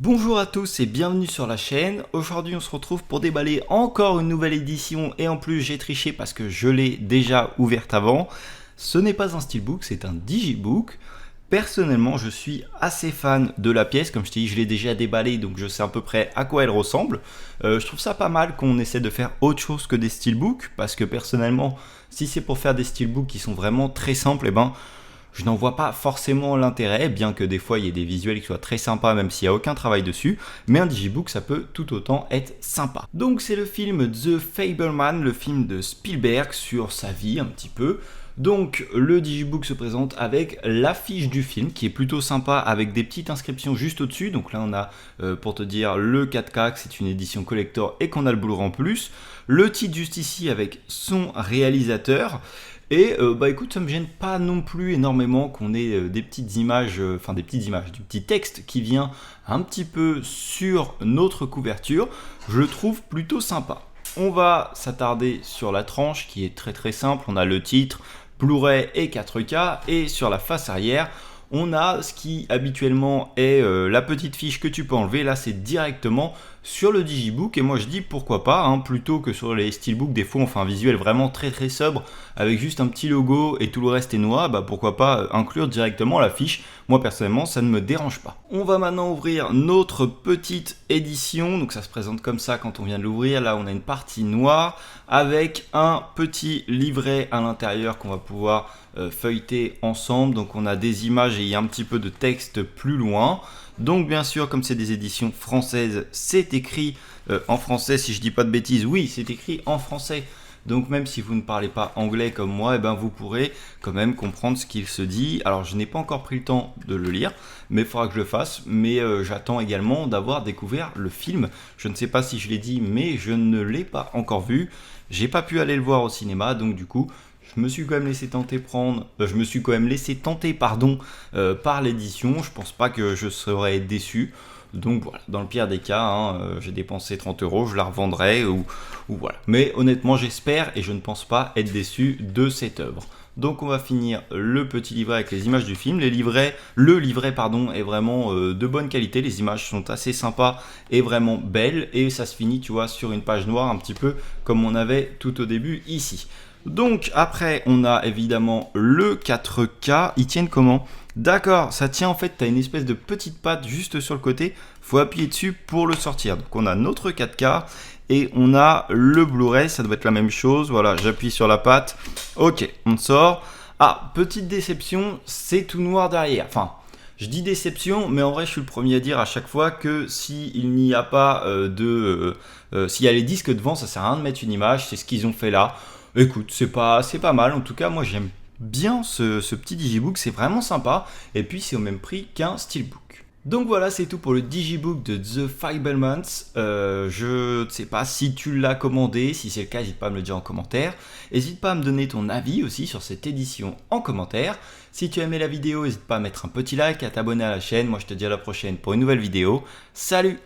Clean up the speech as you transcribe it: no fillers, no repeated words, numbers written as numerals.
Bonjour à tous et bienvenue sur la chaîne. Aujourd'hui on se retrouve pour déballer encore une nouvelle édition et en plus j'ai triché parce que je l'ai déjà ouverte avant. Ce n'est pas un steelbook, c'est un digibook. Personnellement je suis assez fan de la pièce, comme je t'ai dit je l'ai déjà déballée donc je sais à peu près à quoi elle ressemble. Je trouve ça pas mal qu'on essaie de faire autre chose que des steelbooks parce que personnellement si c'est pour faire des steelbooks qui sont vraiment très simples, je n'en vois pas forcément l'intérêt, bien que des fois il y ait des visuels qui soient très sympas même s'il n'y a aucun travail dessus, mais un digibook ça peut tout autant être sympa. Donc c'est le film The Fableman, le film de Spielberg sur sa vie un petit peu. Donc le digibook se présente avec l'affiche du film qui est plutôt sympa avec des petites inscriptions juste au-dessus. Donc là on a pour te dire le 4K que c'est une édition collector et qu'on a le Blu-ray en plus. Le titre juste ici avec son réalisateur. Et écoute, ça me gêne pas non plus énormément qu'on ait des petites images, du petit texte qui vient un petit peu sur notre couverture. Je le trouve plutôt sympa. On va s'attarder sur la tranche qui est très simple. On a le titre, Blu-ray et 4K, et sur la face arrière, on a ce qui habituellement est la petite fiche que tu peux enlever. Là, c'est directement sur le digibook et moi je dis pourquoi pas, plutôt que sur les steelbooks. Des fois on fait un visuel vraiment très sobre avec juste un petit logo et tout le reste est noir. Pourquoi pas inclure directement la fiche. Moi personnellement ça ne me dérange pas. On va maintenant ouvrir notre petite édition. Donc ça se présente comme ça quand on vient de l'ouvrir. Là on a une partie noire avec un petit livret à l'intérieur qu'on va pouvoir feuilleter ensemble. Donc on a des images et il y a un petit peu de texte plus loin. Donc bien sûr, comme c'est des éditions françaises, c'est écrit en français, si je dis pas de bêtises. Oui, c'est écrit en français. Donc même si vous ne parlez pas anglais comme moi, vous pourrez quand même comprendre ce qu'il se dit. Alors je n'ai pas encore pris le temps de le lire, mais il faudra que je le fasse. Mais j'attends également d'avoir découvert le film. Je ne sais pas si je l'ai dit, mais je ne l'ai pas encore vu. J'ai pas pu aller le voir au cinéma, donc du coup, je me suis quand même laissé tenter par l'édition. Je pense pas que je serais déçu. Donc voilà, dans le pire des cas, j'ai dépensé 30 euros, je la revendrai ou voilà. Mais honnêtement, j'espère et je ne pense pas être déçu de cette œuvre. Donc on va finir le petit livret avec les images du film. Le livret est vraiment de bonne qualité. Les images sont assez sympas et vraiment belles. Et ça se finit, tu vois, sur une page noire, un petit peu comme on avait tout au début ici. Donc après on a évidemment le 4K, ils tiennent comment? D'accord, ça tient en fait, tu as une espèce de petite patte juste sur le côté, faut appuyer dessus pour le sortir. Donc on a notre 4K et on a le Blu-ray, ça doit être la même chose, voilà, j'appuie sur la patte, ok, on sort. Ah, petite déception, c'est tout noir derrière, enfin... Je dis déception, mais en vrai, je suis le premier à dire à chaque fois que s'il n'y a pas s'il y a les disques devant, ça sert à rien de mettre une image, c'est ce qu'ils ont fait là. Écoute, c'est pas mal. En tout cas, moi, j'aime bien ce petit digibook, c'est vraiment sympa. Et puis, c'est au même prix qu'un steelbook. Donc voilà, c'est tout pour le digibook de The Fabelmans. Je ne sais pas si tu l'as commandé, si c'est le cas, n'hésite pas à me le dire en commentaire. N'hésite pas à me donner ton avis aussi sur cette édition en commentaire. Si tu as aimé la vidéo, n'hésite pas à mettre un petit like et à t'abonner à la chaîne. Moi, je te dis à la prochaine pour une nouvelle vidéo. Salut!